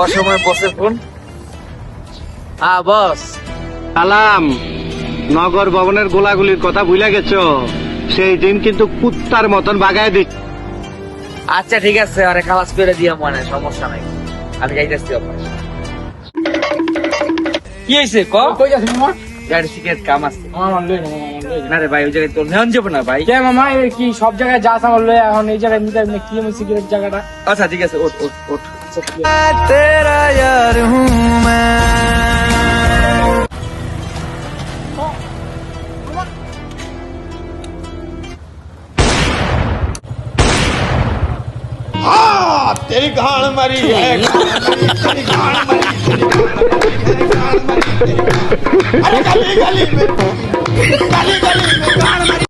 অসময় বসে ফোন। বস। সালাম। নগর ভবনের গোলাগুলির কথা ভুলে গেছো? সেই দিন কিন্তু কুত্তার মতন বাগায় দিচ্ছ। আচ্ছা ঠিক আছে, আরে খালাস করে দিয়া মনে সমস্যা নাই, আমি যাইতেছি অফিস। কি হয়েছে ক? কই যাচ্ছিস মামা? গাড়ি সিগারেট কাম আছে। মামা লই না, মামা লই না। না রে ভাই, ওই জায়গায় তোর নেওয়া যাবে না ভাই। কে মামা, এই কি সব জায়গায় যাস আমার লই, এখন এই জায়গায় নিতে হবে না? কি আমি সিগারেট জায়গাটা? আচ্ছা ঠিক আছে, ওঠ ওঠ ওঠ। तेरा यार हूँ मैं। तेरी गाड़ मरी है, तेरी गाड़ मरी, तेरी गाड़ मरी, तेरी गाड़ मरी, तेरी गाड़ मरी। अरे गली गली में गाड़ मरी।